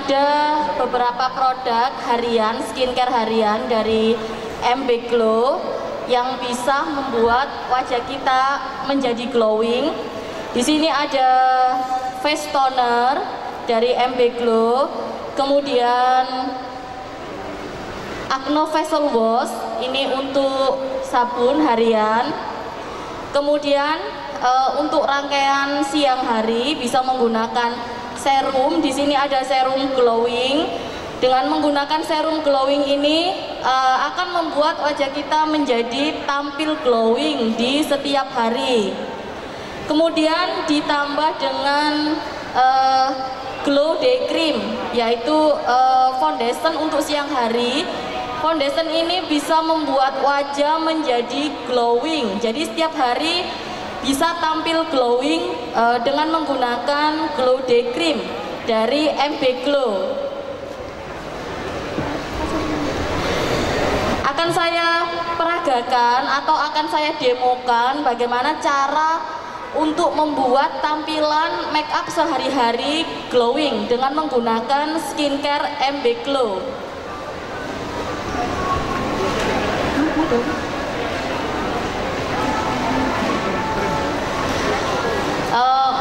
ada beberapa produk harian, skincare harian dari MB Glow yang bisa membuat wajah kita menjadi glowing. Di sini ada face toner dari MB Glow, kemudian Acno Facial Wash, ini untuk sabun harian. Kemudian untuk rangkaian siang hari bisa menggunakan serum. Di sini ada serum glowing. Dengan menggunakan serum glowing ini akan membuat wajah kita menjadi tampil glowing di setiap hari. Kemudian ditambah dengan Glow Day Cream, yaitu foundation untuk siang hari. Foundation ini bisa membuat wajah menjadi glowing. Jadi setiap hari bisa tampil glowing dengan menggunakan Glow Day Cream dari MB Glow. Akan saya peragakan atau akan saya demokan bagaimana cara untuk membuat tampilan make up sehari-hari glowing dengan menggunakan skincare MB Glow.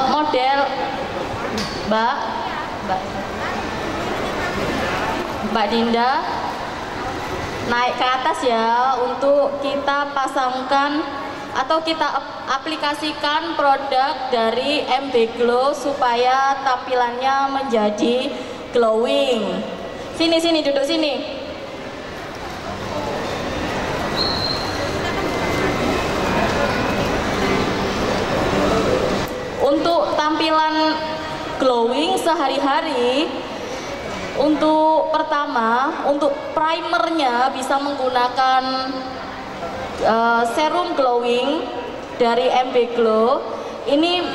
Model Mbak Dinda naik ke atas ya, untuk kita pasangkan atau kita aplikasikan produk dari MB Glow supaya tampilannya menjadi glowing. Sini duduk sini. Untuk tampilan glowing sehari-hari, untuk pertama, untuk primernya bisa menggunakan serum glowing dari MB Glow. Ini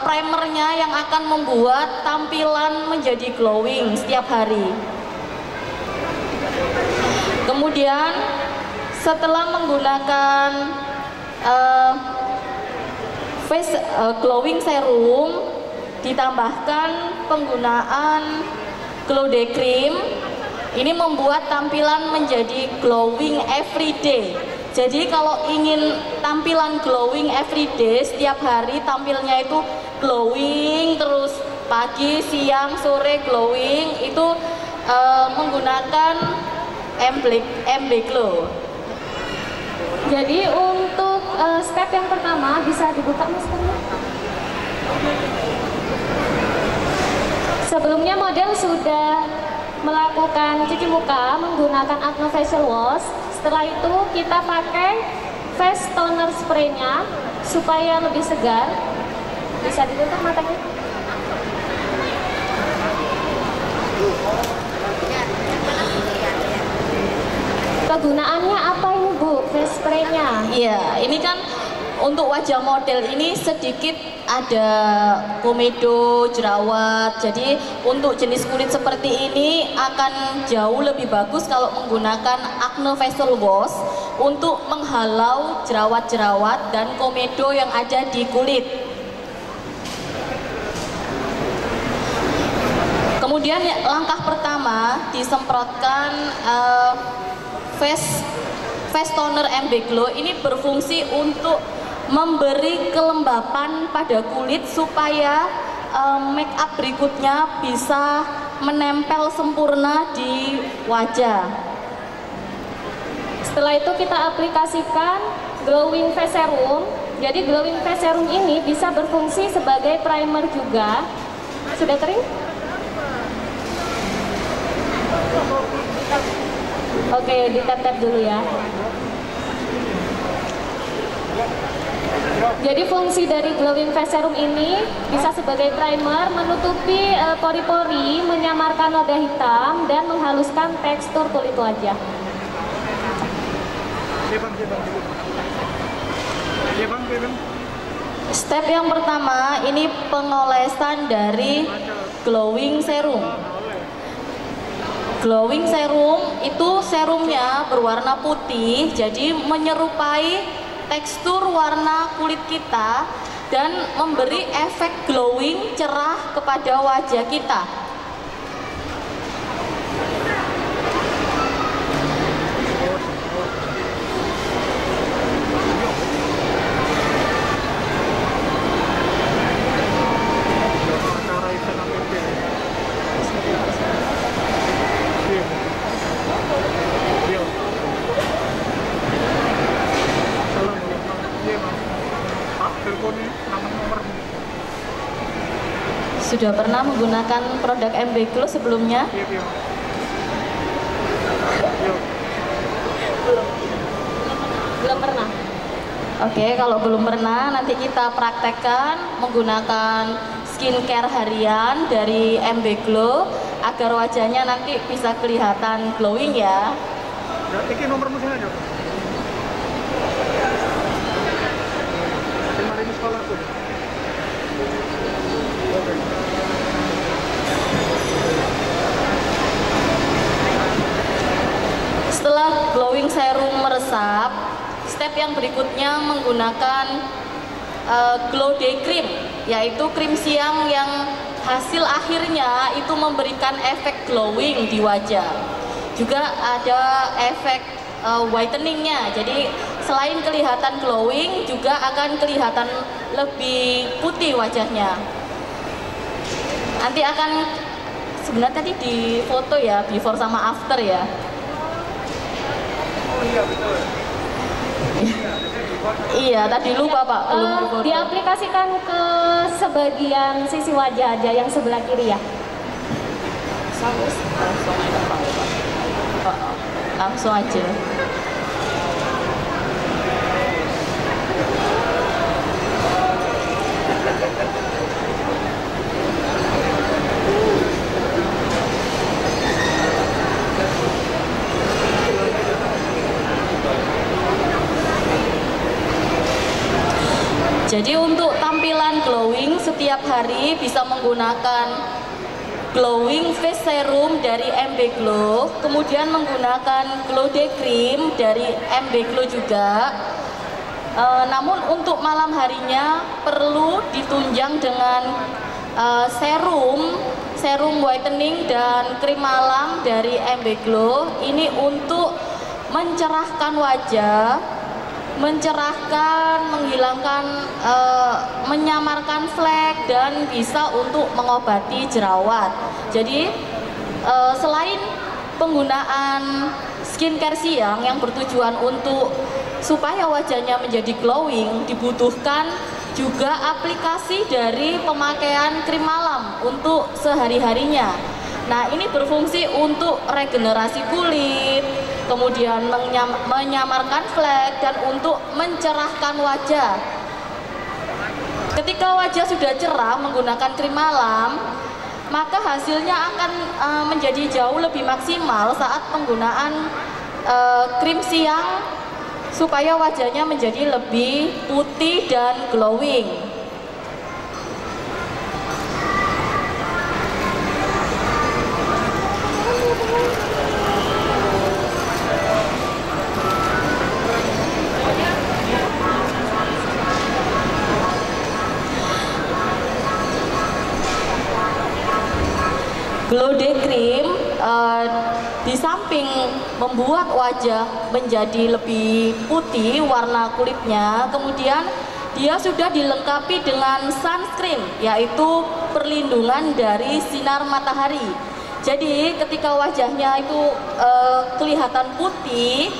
primernya yang akan membuat tampilan menjadi glowing setiap hari. Kemudian setelah menggunakan face glowing serum, ditambahkan penggunaan Glow Day Cream, ini membuat tampilan menjadi glowing everyday. Jadi kalau ingin tampilan glowing everyday, setiap hari tampilnya itu glowing terus, pagi, siang, sore glowing, itu menggunakan MB Glow. Jadi untuk step yang pertama bisa dibuka maskernya. Sebelumnya model sudah melakukan cuci muka menggunakan Acno Facial Wash. Setelah itu kita pakai face toner spraynya supaya lebih segar. Bisa ditutup matanya. Kegunaannya apa ini Bu, face spraynya? Iya, ini kan untuk wajah model ini sedikit ada komedo, jerawat. Jadi untuk jenis kulit seperti ini akan jauh lebih bagus kalau menggunakan Acno Facial Wash untuk menghalau jerawat-jerawat dan komedo yang ada di kulit. Kemudian langkah pertama disemprotkan face toner MB Glow. Ini berfungsi untuk memberi kelembapan pada kulit supaya make up berikutnya bisa menempel sempurna di wajah. Setelah itu kita aplikasikan glowing face serum. Jadi glowing face serum ini bisa berfungsi sebagai primer juga. Sudah kering? Oke, ditap-tap dulu ya. Jadi fungsi dari glowing face serum ini bisa sebagai primer, menutupi pori-pori, menyamarkan noda hitam, dan menghaluskan tekstur kulit wajah. Step yang pertama ini pengolesan dari glowing serum. Glowing serum itu serumnya berwarna putih, jadi menyerupai tekstur warna kulit kita dan memberi efek glowing cerah kepada wajah kita. Sudah pernah menggunakan produk MB Glow sebelumnya? Belum pernah. Oke, kalau belum pernah nanti kita praktekkan menggunakan skincare harian dari MB Glow agar wajahnya nanti bisa kelihatan glowing ya. Ini nomor musim aja. Kemarin di sekolah aku. Setelah glowing serum meresap, step yang berikutnya menggunakan Glow Day Cream, yaitu krim siang yang hasil akhirnya itu memberikan efek glowing di wajah. Juga ada efek whiteningnya, jadi selain kelihatan glowing juga akan kelihatan lebih putih wajahnya. Nanti akan, sebenarnya tadi di foto ya, before sama after ya. Oh iya betul. Iya, tadi lupa Pak, belum di foto. Diaplikasikan ke sebagian sisi wajah aja yang sebelah kiri ya. Langsung aja. Jadi untuk tampilan glowing setiap hari bisa menggunakan glowing face serum dari MB Glow, kemudian menggunakan Glow Day Cream dari MB Glow juga. Namun untuk malam harinya perlu ditunjang dengan serum whitening dan krim malam dari MB Glow. Ini untuk mencerahkan wajah, mencerahkan, menghilangkan, menyamarkan flek, dan bisa untuk mengobati jerawat. Jadi selain penggunaan skincare siang yang bertujuan untuk supaya wajahnya menjadi glowing, dibutuhkan juga aplikasi dari pemakaian krim malam untuk sehari-harinya. Nah, ini berfungsi untuk regenerasi kulit, kemudian menyamarkan flek, dan untuk mencerahkan wajah. Ketika wajah sudah cerah menggunakan krim malam, maka hasilnya akan menjadi jauh lebih maksimal saat penggunaan krim siang supaya wajahnya menjadi lebih putih dan glowing. Glow Day Cream di samping membuat wajah menjadi lebih putih warna kulitnya, kemudian dia sudah dilengkapi dengan sunscreen, yaitu perlindungan dari sinar matahari. Jadi ketika wajahnya itu kelihatan putih,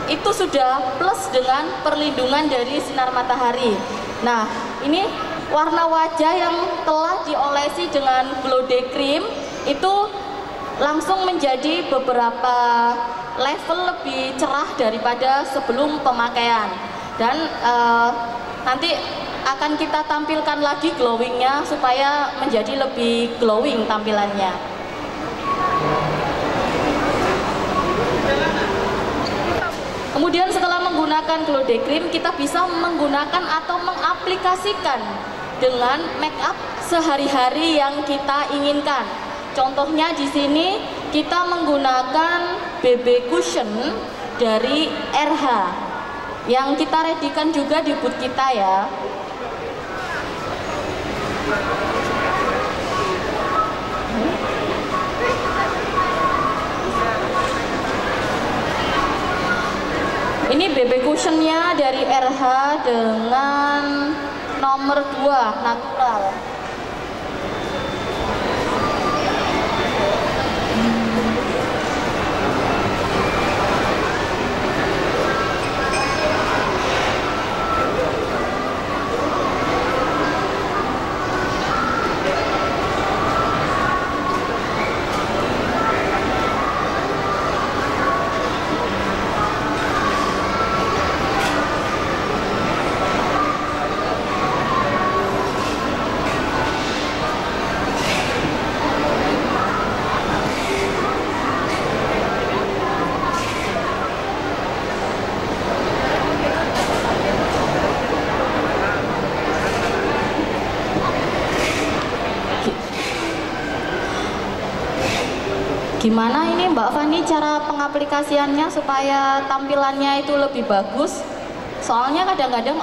itu sudah plus dengan perlindungan dari sinar matahari. Nah, ini warna wajah yang telah diolesi dengan Glow Day Cream itu langsung menjadi beberapa level lebih cerah daripada sebelum pemakaian. Dan nanti akan kita tampilkan lagi glowingnya supaya menjadi lebih glowing tampilannya. Kemudian setelah menggunakan Glow Day Cream, kita bisa menggunakan atau mengaplikasikan dengan make up sehari-hari yang kita inginkan. Contohnya di sini kita menggunakan BB Cushion dari RH yang kita readykan juga di booth kita ya. Ini BB Cushionnya dari RH dengan nomor 2 natural. Gimana ini Mbak Fani cara pengaplikasiannya supaya tampilannya itu lebih bagus? Soalnya kadang-kadang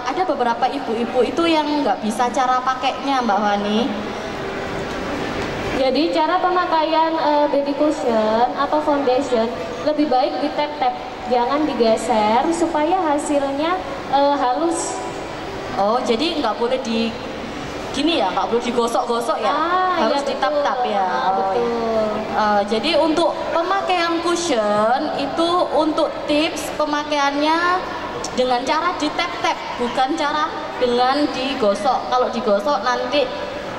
ada beberapa ibu-ibu itu yang nggak bisa cara pakainya Mbak Fani. Jadi cara pemakaian baby cushion atau foundation lebih baik di tap-tap, jangan digeser supaya hasilnya halus. Oh, jadi nggak boleh di gini ya, nggak boleh digosok-gosok ya, harus iya, ditap-tap ya. Betul. Jadi untuk pemakaian cushion itu untuk tips pemakaiannya dengan cara ditap-tap, bukan cara dengan digosok. Kalau digosok nanti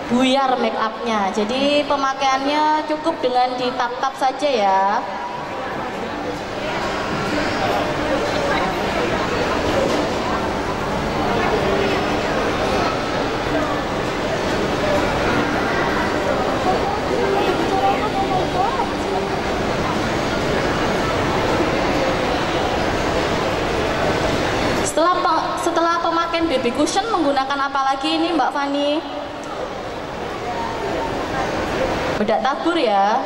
buyar make upnya. Jadi pemakaiannya cukup dengan ditap-tap saja ya. Setelah pemakaian baby cushion menggunakan apa lagi ini Mbak Fani? Bedak tabur ya.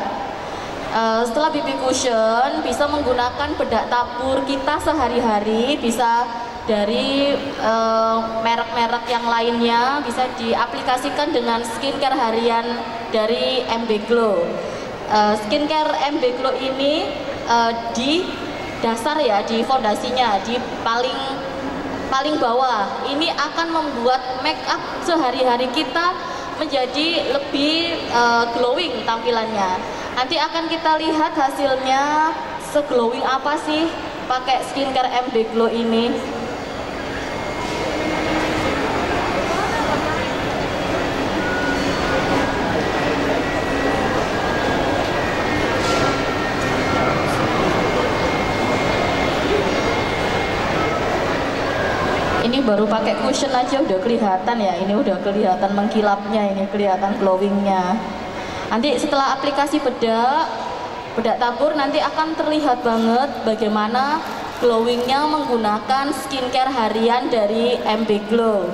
Setelah baby cushion bisa menggunakan bedak tabur kita sehari-hari, bisa dari merek-merek yang lainnya, bisa diaplikasikan dengan skincare harian dari MB Glow. Skincare MB Glow ini di dasar ya, di fondasinya, di paling bawah ini akan membuat make up sehari-hari kita menjadi lebih glowing tampilannya. Nanti akan kita lihat hasilnya se-glowing apa sih pakai skincare MB Glow ini. Ini baru pakai cushion aja udah kelihatan ya, ini udah kelihatan mengkilapnya, ini kelihatan glowingnya. Nanti setelah aplikasi bedak tabur nanti akan terlihat banget bagaimana glowingnya menggunakan skincare harian dari MB Glow.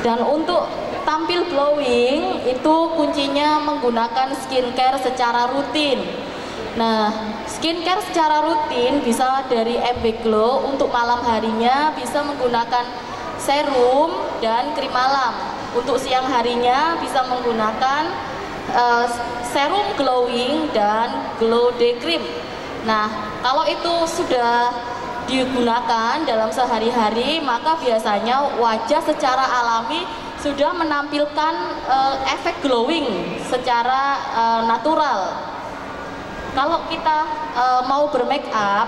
Dan untuk tampil glowing itu kuncinya menggunakan skincare secara rutin. Nah, skincare secara rutin bisa dari MB Glow. Untuk malam harinya bisa menggunakan serum dan krim malam. Untuk siang harinya bisa menggunakan serum glowing dan glow day cream. Nah, kalau itu sudah digunakan dalam sehari-hari, maka biasanya wajah secara alami sudah menampilkan efek glowing secara natural. Kalau kita mau bermake up,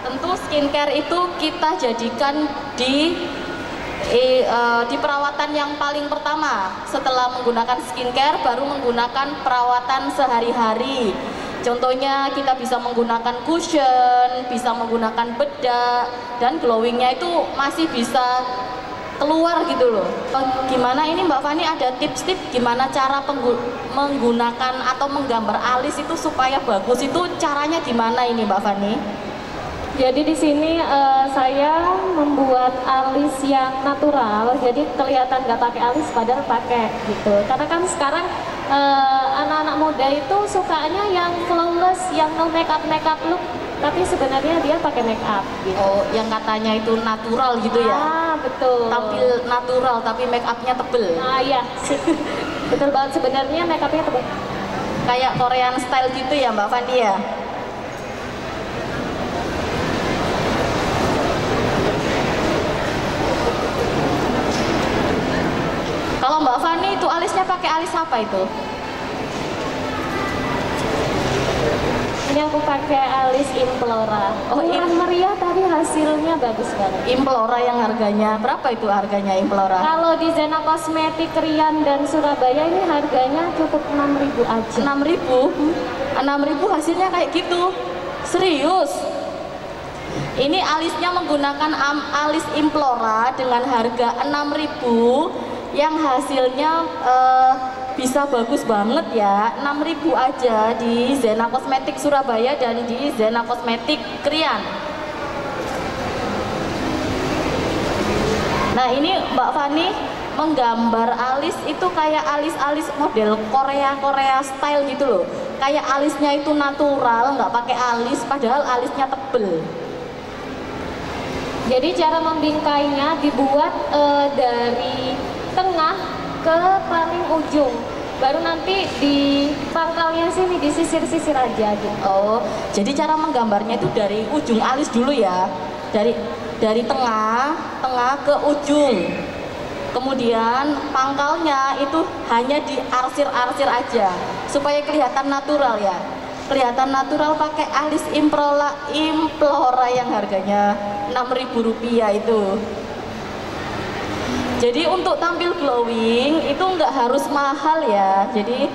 tentu skincare itu kita jadikan di perawatan yang paling pertama. Setelah menggunakan skincare, baru menggunakan perawatan sehari-hari. Contohnya kita bisa menggunakan cushion, bisa menggunakan bedak, dan glowingnya itu masih bisa keluar gitu loh. Gimana ini Mbak Fani, ada tips-tips gimana cara menggunakan atau menggambar alis itu supaya bagus, itu caranya gimana ini Mbak Fani? Jadi di sini saya membuat alis yang natural, jadi kelihatan nggak pakai alis padahal pakai gitu. Karena kan sekarang anak-anak muda itu sukanya yang flawless, yang no makeup look, tapi sebenarnya dia pakai make up gitu. Oh, yang katanya itu natural gitu ya? Ah, betul. Tampil natural tapi make upnya tebel. Ah iya, betul banget, sebenarnya make upnya tebel. Kayak Korean style gitu ya Mbak Fani ya? Kalau Mbak Fani itu alisnya pakai alis apa itu? Ini aku pakai alis Implora. Oh, murah meriah tapi hasilnya bagus banget. Implora yang harganya berapa itu harganya Implora? Kalau di Zena Kosmetik Rian dan Surabaya ini harganya cukup 6.000 aja. 6.000? 6.000 hasilnya kayak gitu? Serius? Ini alisnya menggunakan alis Implora dengan harga 6.000 yang hasilnya bisa bagus banget ya. 6.000 aja di Zena Kosmetik Surabaya dan di Zena Kosmetik Krian. Nah ini Mbak Fani menggambar alis itu kayak alis-alis model Korea style gitu loh. kayak alisnya itu natural, nggak pakai alis, padahal alisnya tebel. Jadi cara membingkainya dibuat dari tengah ke paling ujung. Baru nanti di pangkalnya sini disisir-sisir aja gitu. Oh, jadi cara menggambarnya itu dari ujung alis dulu ya. Dari tengah ke ujung. Kemudian pangkalnya itu hanya diarsir-arsir aja supaya kelihatan natural ya. Kelihatan natural pakai alis Implora yang harganya Rp6.000 itu. Jadi untuk tampil glowing itu nggak harus mahal ya. Jadi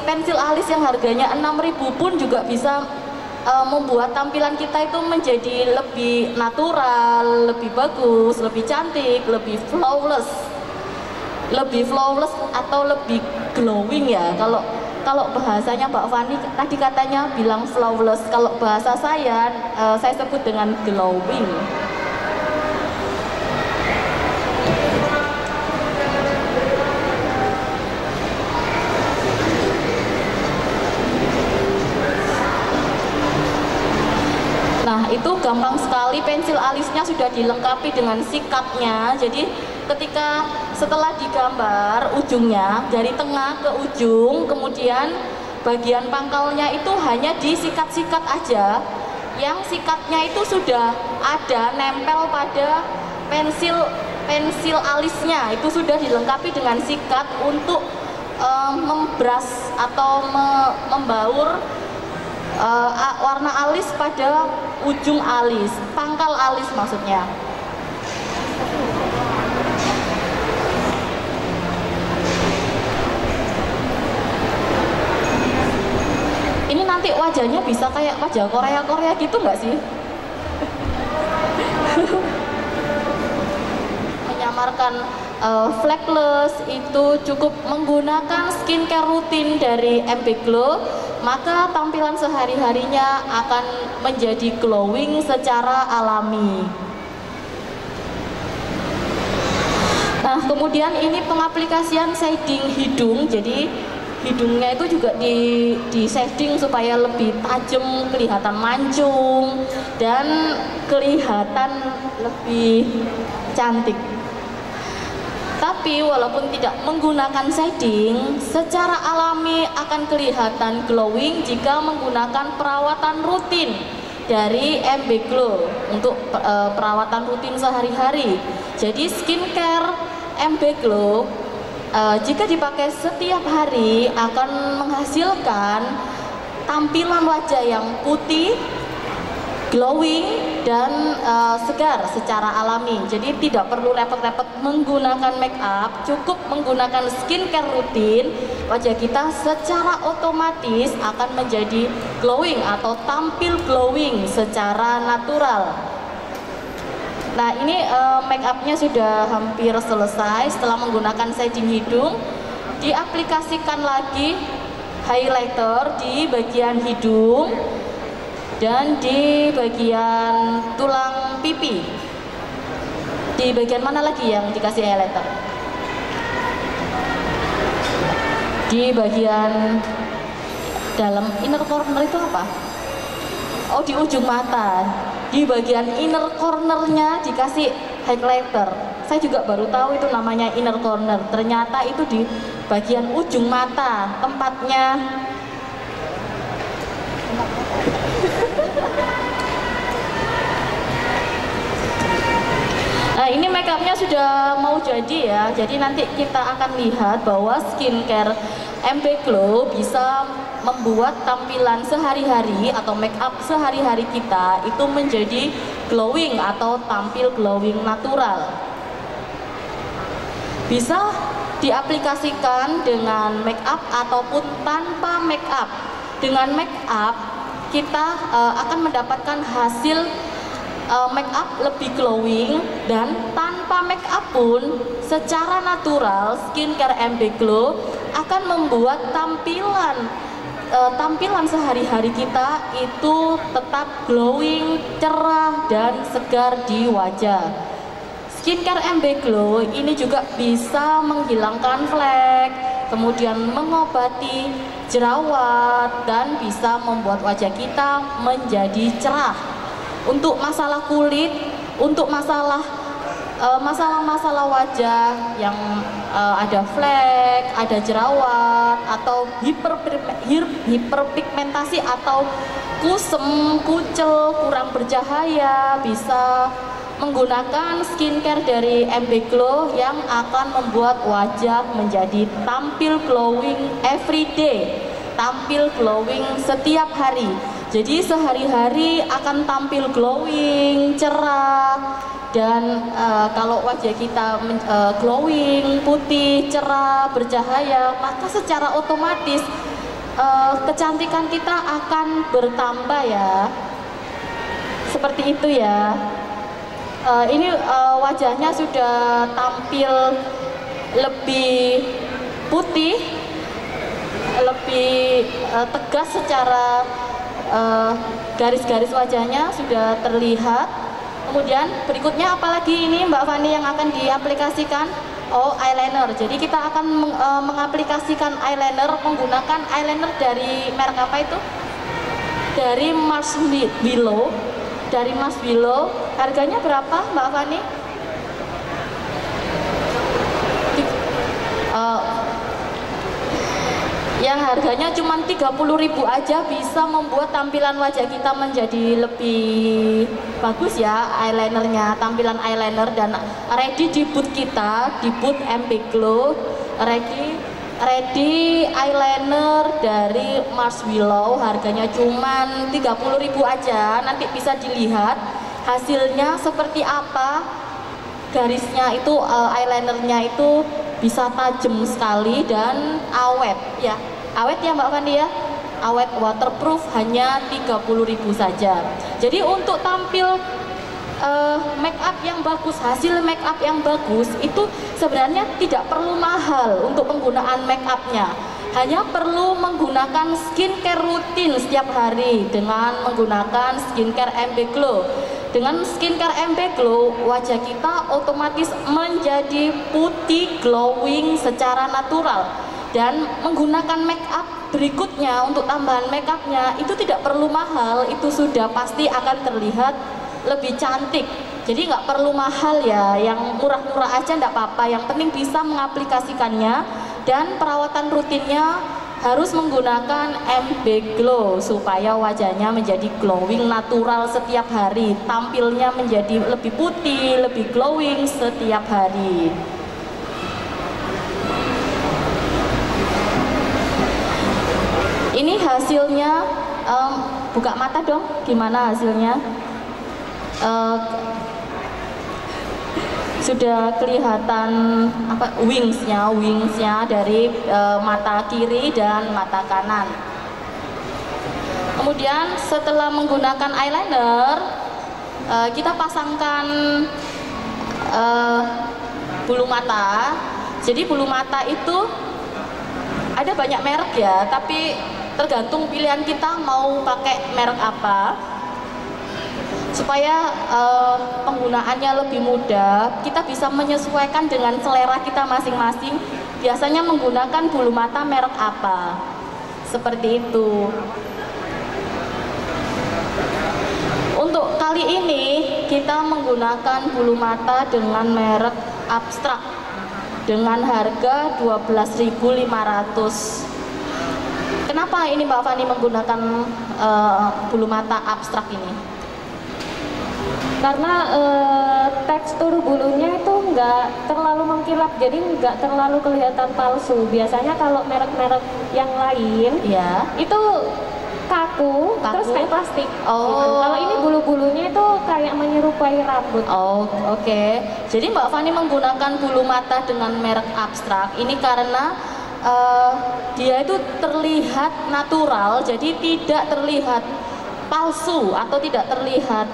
pensil alis yang harganya 6.000 pun juga bisa membuat tampilan kita itu menjadi lebih natural, lebih bagus, lebih cantik, lebih flawless atau lebih glowing ya. Kalau bahasanya Mbak Fani tadi katanya bilang flawless, kalau bahasa saya sebut dengan glowing. Nah itu gampang sekali, pensil alisnya sudah dilengkapi dengan sikatnya. Jadi ketika setelah digambar ujungnya dari tengah ke ujung, kemudian bagian pangkalnya itu hanya disikat-sikat aja. Yang sikatnya itu sudah ada nempel pada pensil alisnya, itu sudah dilengkapi dengan sikat untuk membras atau membaur warna alis pada ujung alis, pangkal alis maksudnya. Ini nanti wajahnya bisa kayak wajah Korea gitu nggak sih? Menyamarkan flawless itu cukup menggunakan skincare rutin dari MB Glow, maka tampilan sehari-harinya akan menjadi glowing secara alami. Nah, kemudian ini pengaplikasian shading hidung. Jadi hidungnya itu juga di shading supaya lebih tajam, kelihatan mancung dan kelihatan lebih cantik. Tapi walaupun tidak menggunakan shading, secara alami akan kelihatan glowing jika menggunakan perawatan rutin dari MB Glow untuk perawatan rutin sehari-hari. Jadi skincare MB Glow jika dipakai setiap hari akan menghasilkan tampilan wajah yang putih, glowing dan segar secara alami. Jadi tidak perlu repot-repot menggunakan make up, cukup menggunakan skincare rutin, wajah kita secara otomatis akan menjadi glowing atau tampil glowing secara natural. Nah ini make upnya sudah hampir selesai. Setelah menggunakan shading hidung, diaplikasikan lagi highlighter di bagian hidung dan di bagian tulang pipi. Di bagian mana lagi yang dikasih highlighter? Di bagian dalam inner corner itu apa? Oh, di ujung mata. Di bagian inner cornernya dikasih highlighter. Saya juga baru tahu itu namanya inner corner. Ternyata itu di bagian ujung mata tempatnya. Nah ini make upnya sudah mau jadi ya. Jadi nanti kita akan lihat bahwa skincare MB Glow bisa membuat tampilan sehari-hari atau make up sehari-hari kita itu menjadi glowing atau tampil glowing natural. Bisa diaplikasikan dengan make up ataupun tanpa make up. Dengan make up kita akan mendapatkan hasil make up lebih glowing, dan tanpa make up pun secara natural skincare MB Glow akan membuat tampilan sehari-hari kita itu tetap glowing, cerah dan segar di wajah. Skincare MB Glow ini juga bisa menghilangkan flek, kemudian mengobati jerawat, dan bisa membuat wajah kita menjadi cerah. Untuk masalah kulit, untuk masalah wajah yang ada flek, ada jerawat, atau hiperpigmentasi atau kusem, kucel, kurang bercahaya, bisa menggunakan skincare dari MB Glow yang akan membuat wajah menjadi tampil glowing every day, tampil glowing setiap hari. Jadi sehari-hari akan tampil glowing, cerah, dan kalau wajah kita glowing, putih, cerah, bercahaya, maka secara otomatis kecantikan kita akan bertambah ya. Seperti itu ya. Ini wajahnya sudah tampil lebih putih, lebih tegas secara garis-garis wajahnya sudah terlihat. Kemudian berikutnya apalagi ini Mbak Fani yang akan diaplikasikan? Oh, eyeliner. Jadi kita akan mengaplikasikan eyeliner menggunakan eyeliner dari merek apa itu? Dari Mars Willow. Dari Mars Willow. Harganya berapa Mbak Fani? Yang harganya cuma 30.000 aja bisa membuat tampilan wajah kita menjadi lebih bagus ya, eyelinernya, tampilan eyeliner, dan ready di booth kita, di booth MB Glow, ready eyeliner dari Mars Willow, harganya cuma 30.000 aja. Nanti bisa dilihat hasilnya seperti apa. Garisnya itu eyelinernya itu bisa tajam sekali dan awet ya. Awet ya Mbak Fandi ya. Awet, waterproof, hanya 30.000 saja. Jadi untuk tampil make up yang bagus, hasil make up yang bagus itu sebenarnya tidak perlu mahal untuk penggunaan make upnya. Hanya perlu menggunakan skincare rutin setiap hari dengan menggunakan skincare MB Glow. Dengan skincare MB Glow, wajah kita otomatis menjadi putih glowing secara natural. Dan menggunakan make up berikutnya untuk tambahan make upnya itu tidak perlu mahal, itu sudah pasti akan terlihat lebih cantik. Jadi nggak perlu mahal ya, yang murah-murah aja nggak apa-apa, yang penting bisa mengaplikasikannya. Dan perawatan rutinnya harus menggunakan MB Glow supaya wajahnya menjadi glowing natural setiap hari, tampilnya menjadi lebih putih, lebih glowing setiap hari. Ini hasilnya, buka mata dong, gimana hasilnya? Sudah kelihatan apa wingsnya dari mata kiri dan mata kanan. Kemudian setelah menggunakan eyeliner, kita pasangkan bulu mata. Jadi bulu mata itu ada banyak merek ya, tapi tergantung pilihan kita mau pakai merek apa. Supaya penggunaannya lebih mudah, kita bisa menyesuaikan dengan selera kita masing-masing. Biasanya menggunakan bulu mata merek apa, seperti itu. Untuk kali ini kita menggunakan bulu mata dengan merek Abstrak dengan harga 12.500. Kenapa ini Mbak Fani menggunakan bulu mata Abstrak ini? Karena tekstur bulunya itu nggak terlalu mengkilap, jadi nggak terlalu kelihatan palsu. Biasanya kalau merek-merek yang lain ya itu kaku, terus kayak plastik. Oh. Kalau ini bulu-bulunya itu kayak menyerupai rambut. Oh, oke. Jadi Mbak Fani menggunakan bulu mata dengan merek Abstrak ini karena dia itu terlihat natural, jadi tidak terlihat palsu atau tidak terlihat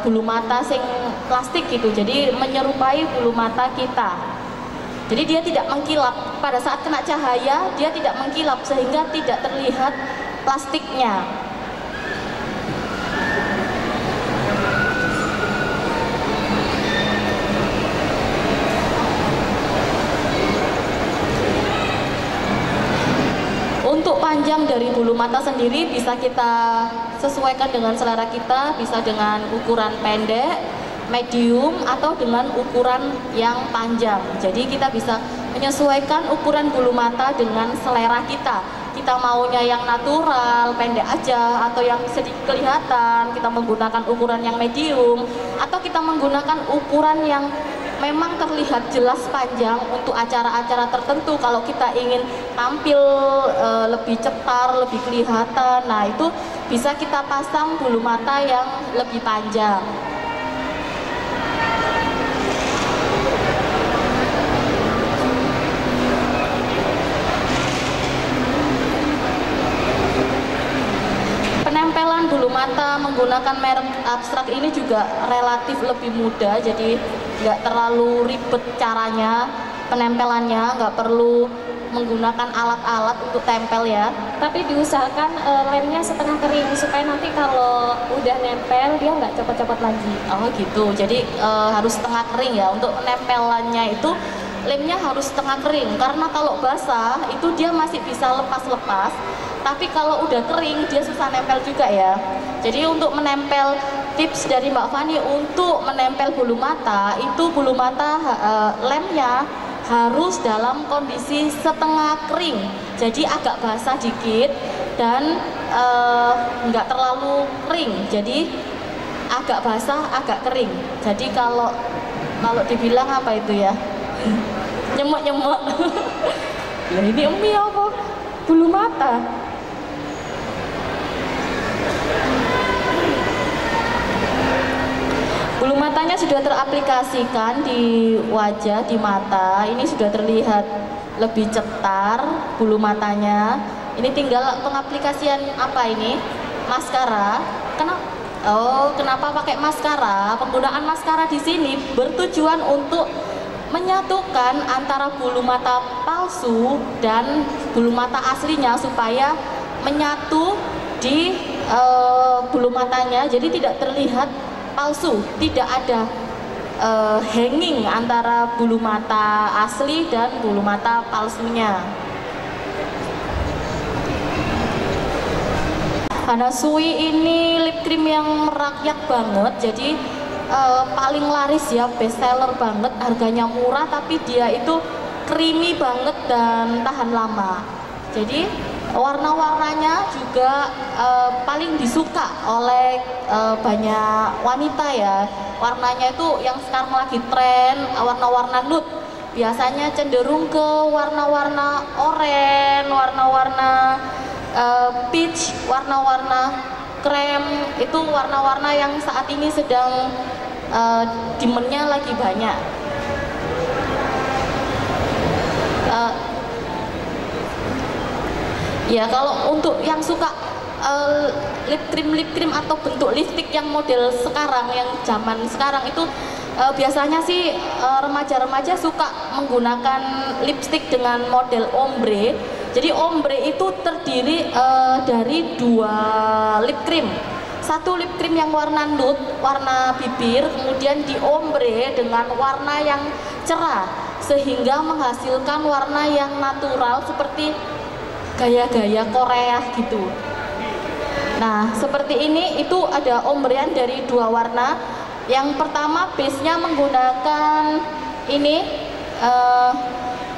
bulu mata sing plastik gitu. Jadi menyerupai bulu mata kita. Jadi dia tidak mengkilap pada saat kena cahaya, dia tidak mengkilap sehingga tidak terlihat plastiknya. bulu mata sendiri bisa kita sesuaikan dengan selera kita, bisa dengan ukuran pendek, medium, atau dengan ukuran yang panjang. Jadi kita bisa menyesuaikan ukuran bulu mata dengan selera kita. Kita maunya yang natural, pendek aja, atau yang sedikit kelihatan, kita menggunakan ukuran yang medium, atau kita menggunakan ukuran yang memang terlihat jelas panjang untuk acara-acara tertentu. Kalau kita ingin tampil lebih cetar, lebih kelihatan, nah itu bisa kita pasang bulu mata yang lebih panjang. Penempelan bulu mata menggunakan merek abstrak ini juga relatif lebih mudah, jadi nggak terlalu ribet caranya penempelannya, nggak perlu menggunakan alat-alat untuk tempel ya. Tapi diusahakan lemnya setengah kering supaya nanti kalau udah nempel dia nggak copot-copot lagi. Oh gitu, jadi harus setengah kering ya. Untuk penempelannya itu lemnya harus setengah kering, karena kalau basah itu dia masih bisa lepas-lepas, tapi kalau udah kering dia susah nempel juga ya. Jadi untuk menempel, tips dari Mbak Fani untuk menempel bulu mata itu bulu mata lemnya harus dalam kondisi setengah kering, jadi agak basah dikit dan nggak terlalu kering, jadi agak basah agak kering. Jadi kalau dibilang apa itu ya, nyemek-nyemek. Ya ini emi apa? Bulu mata. Bulu matanya sudah teraplikasikan di wajah, di mata. Ini sudah terlihat lebih cetar bulu matanya. Ini tinggal pengaplikasian apa ini? Maskara. Kenapa pakai maskara? Penggunaan maskara di sini bertujuan untuk menyatukan antara bulu mata palsu dan bulu mata aslinya supaya menyatu di bulu matanya, jadi tidak terlihat palsu, tidak ada hanging antara bulu mata asli dan bulu mata palsunya. Hanasui ini lip cream yang merakyat banget, jadi paling laris ya, best seller banget, harganya murah tapi dia itu creamy banget dan tahan lama. Jadi warna-warnanya juga paling disuka oleh banyak wanita ya. Warnanya itu yang sekarang lagi tren, warna-warna nude. Biasanya cenderung ke warna-warna oranye, warna-warna peach, warna-warna krem. Itu warna-warna yang saat ini sedang demand-nya lagi banyak. Ya kalau untuk yang suka lip cream atau bentuk lipstick yang model sekarang, yang zaman sekarang itu biasanya sih remaja-remaja suka menggunakan lipstick dengan model ombre. Jadi ombre itu terdiri dari 2 lip cream. Satu lip cream yang warna nude, warna bibir, kemudian di ombre dengan warna yang cerah sehingga menghasilkan warna yang natural seperti gaya-gaya Korea gitu. Nah seperti ini, itu ada ombrean dari 2 warna. Yang pertama base-nya menggunakan ini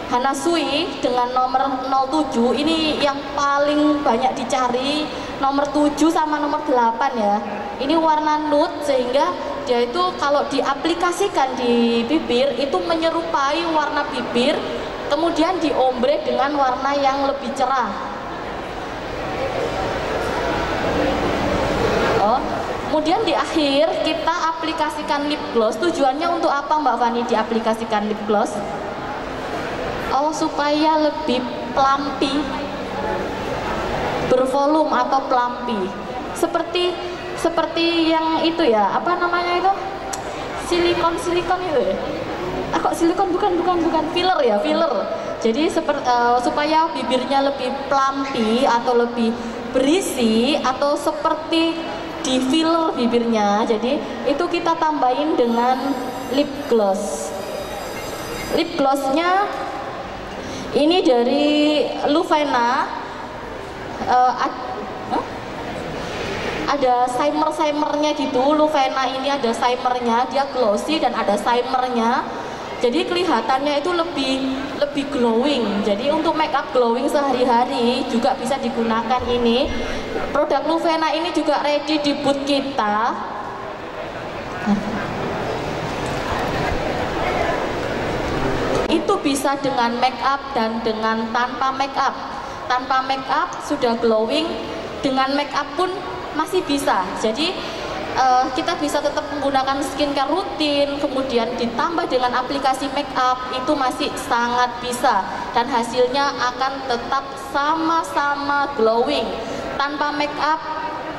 Hanasui dengan nomor 07. Ini yang paling banyak dicari, nomor 7 sama nomor 8 ya. Ini warna nude sehingga dia itu kalau diaplikasikan di bibir itu menyerupai warna bibir, kemudian diombre dengan warna yang lebih cerah. Kemudian di akhir kita aplikasikan lip gloss. Tujuannya untuk apa Mbak Fani diaplikasikan lip gloss? Supaya lebih plumpy, bervolume atau plumpy. Seperti yang itu ya, apa namanya itu? Silikon itu ya? Kok silikon bukan filler ya, filler. Jadi supaya bibirnya lebih plumpy atau lebih berisi atau seperti di filler bibirnya. Jadi itu kita tambahin dengan lip gloss. Lip glossnya ini dari Luvena. ada shimmer-shimmernya gitu. Luvena ini ada shimmernya, dia glossy dan ada shimmernya. Jadi kelihatannya itu lebih glowing. Jadi untuk make up glowing sehari-hari juga bisa digunakan ini. Produk Luvena ini juga ready di booth kita. Itu bisa dengan make up dan dengan tanpa make up. Tanpa make up sudah glowing, dengan make up pun masih bisa. Jadi kita bisa tetap menggunakan skincare rutin, kemudian ditambah dengan aplikasi make up, itu masih sangat bisa dan hasilnya akan tetap sama-sama glowing. Tanpa make up,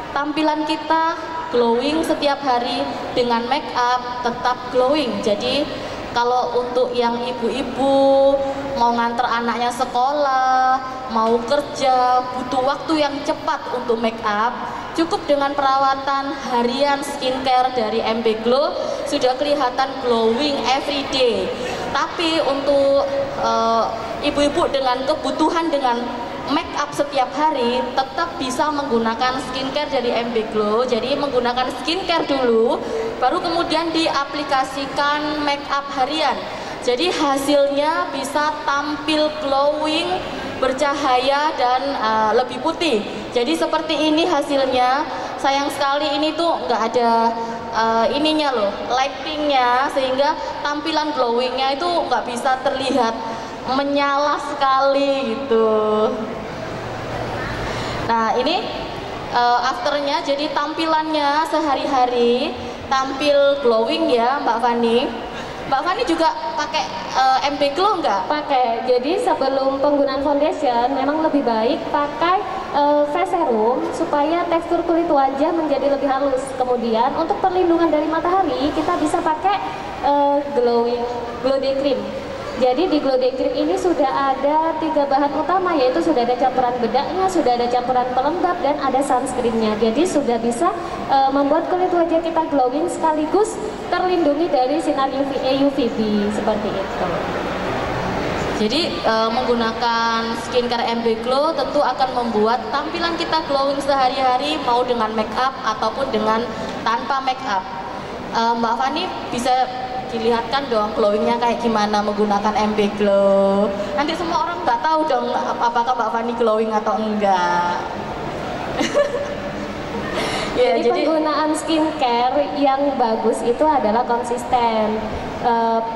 tampilan kita glowing setiap hari, dengan make up tetap glowing. Jadi kalau untuk yang ibu-ibu mau nganter anaknya sekolah, mau kerja, butuh waktu yang cepat untuk make up, cukup dengan perawatan harian skincare dari MB Glow sudah kelihatan glowing every day. Tapi untuk ibu-ibu dengan kebutuhan dengan make up setiap hari tetap bisa menggunakan skincare dari MB Glow. Jadi menggunakan skincare dulu, baru kemudian diaplikasikan make up harian. Jadi hasilnya bisa tampil glowing, bercahaya dan lebih putih. Jadi seperti ini hasilnya. Sayang sekali ini tuh nggak ada ininya loh, lightingnya, sehingga tampilan glowingnya itu nggak bisa terlihat menyala sekali gitu. Nah ini afternya, jadi tampilannya sehari-hari tampil glowing ya Mbak Fani. Mbak Fani juga pakai MB Glow nggak? Pakai. Jadi sebelum penggunaan foundation memang lebih baik pakai face serum supaya tekstur kulit wajah menjadi lebih halus. Kemudian untuk perlindungan dari matahari kita bisa pakai glow day cream. Jadi di Glow Day Cream ini sudah ada 3 bahan utama, yaitu sudah ada campuran bedaknya, sudah ada campuran pelembab, dan ada sunscreennya. Jadi sudah bisa membuat kulit wajah kita glowing sekaligus terlindungi dari sinar UVB seperti itu. Jadi menggunakan skincare MB Glow tentu akan membuat tampilan kita glowing sehari-hari, mau dengan make up ataupun dengan tanpa make up. Mbak Fani bisa dilihatkan dong glowingnya kayak gimana menggunakan MB Glow. Nanti semua orang nggak tahu dong apakah Mbak Fani glowing atau enggak. Ya, jadi penggunaan skincare yang bagus itu adalah konsisten.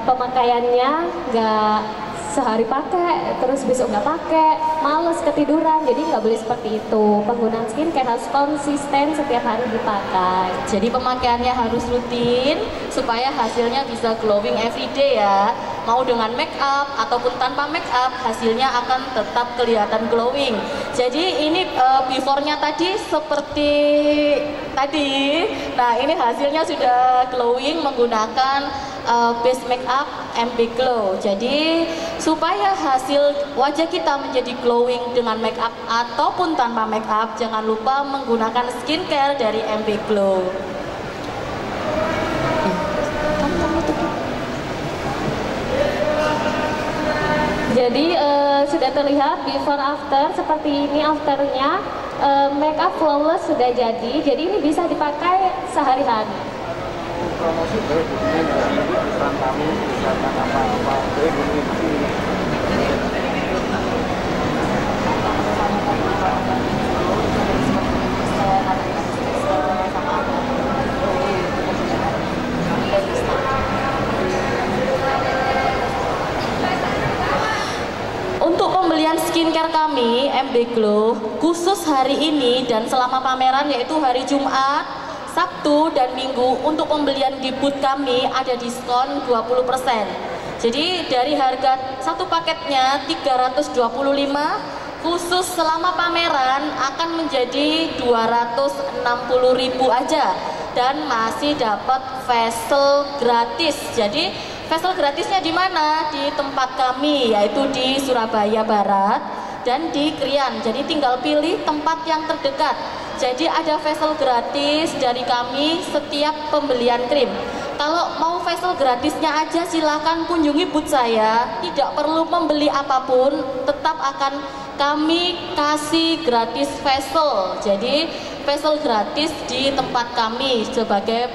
Pemakaiannya nggak sehari pakai, terus besok nggak pakai, males ketiduran. Jadi nggak boleh seperti itu. Penggunaan skincare harus konsisten setiap hari dipakai. Jadi pemakaiannya harus rutin supaya hasilnya bisa glowing everyday ya. Mau dengan make up ataupun tanpa make up, hasilnya akan tetap kelihatan glowing. Jadi ini before-nya tadi seperti tadi. Nah ini hasilnya sudah glowing menggunakan base make up MB Glow. Jadi supaya hasil wajah kita menjadi glowing dengan make up ataupun tanpa make up, jangan lupa menggunakan skincare dari MB Glow. Jadi sudah terlihat before after seperti ini. Afternya make up flawless sudah jadi. Jadi ini bisa dipakai sehari-hari. Promosi dari peran tamu, misalkan apa-apa, Untuk pembelian skincare kami MB Glow khusus hari ini dan selama pameran, yaitu hari Jumat, Sabtu dan Minggu, untuk pembelian di booth kami ada diskon 20%. Jadi dari harga satu paketnya 325, khusus selama pameran akan menjadi 260.000 aja dan masih dapat facial gratis. Jadi facial gratisnya di mana? Di tempat kami, yaitu di Surabaya Barat dan di Krian. Jadi tinggal pilih tempat yang terdekat. Jadi ada facial gratis dari kami setiap pembelian krim. Kalau mau facial gratisnya aja silakan kunjungi booth saya. Tidak perlu membeli apapun, tetap akan kami kasih gratis facial. Jadi facial gratis di tempat kami sebagai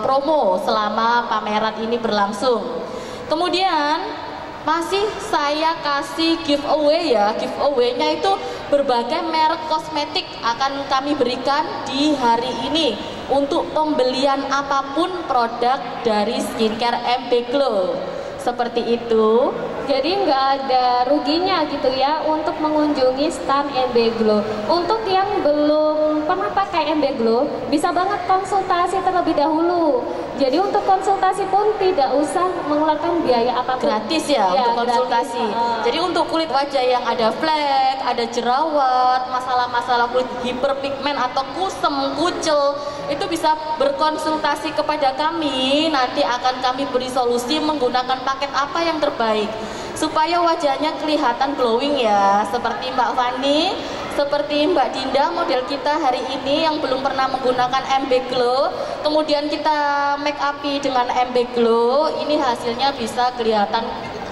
promo selama pameran ini berlangsung. Kemudian masih saya kasih giveaway ya, giveaway-nya itu berbagai merek kosmetik akan kami berikan di hari ini untuk pembelian apapun produk dari skincare MB Glow. Seperti itu. Jadi nggak ada ruginya gitu ya untuk mengunjungi stand MB Glow. Untuk yang belum pernah pakai MB Glow, bisa banget konsultasi terlebih dahulu. Jadi untuk konsultasi pun tidak usah mengeluarkan biaya apapun. Gratis ya untuk konsultasi. Gratis. Jadi untuk kulit wajah yang ada flek, ada jerawat, masalah-masalah kulit hiperpigmen atau kusem, kucel, itu bisa berkonsultasi kepada kami. Nanti akan kami beri solusi menggunakan paket apa yang terbaik supaya wajahnya kelihatan glowing ya, seperti Mbak Fani, seperti Mbak Dinda model kita hari ini yang belum pernah menggunakan MB Glow, kemudian kita make up dengan MB Glow, ini hasilnya bisa kelihatan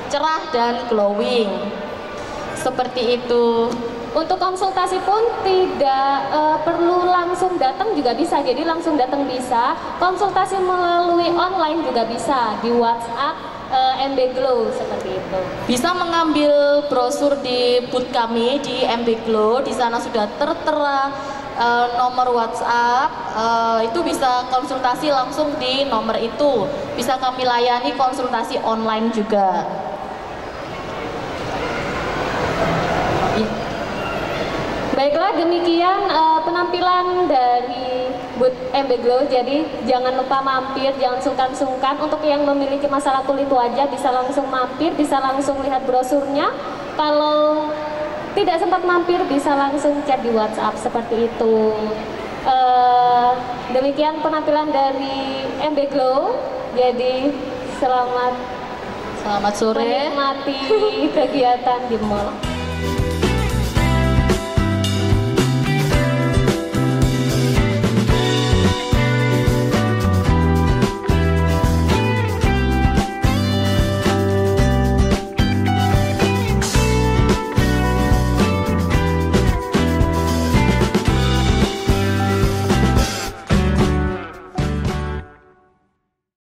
cerah dan glowing. Seperti itu. Untuk konsultasi pun tidak perlu langsung datang juga bisa, jadi langsung datang bisa, konsultasi melalui online juga bisa di WhatsApp MB Glow seperti itu. Bisa mengambil brosur di booth kami di MB Glow, di sana sudah tertera nomor WhatsApp, itu bisa konsultasi langsung di nomor itu. Bisa kami layani konsultasi online juga. Baiklah, demikian penampilan dari booth MB Glow. Jadi jangan lupa mampir, jangan sungkan-sungkan. Untuk yang memiliki masalah kulit wajah bisa langsung mampir, bisa langsung lihat brosurnya. Kalau tidak sempat mampir bisa langsung chat di WhatsApp seperti itu. Demikian penampilan dari MB Glow. Jadi selamat sore menikmati kegiatan di mall.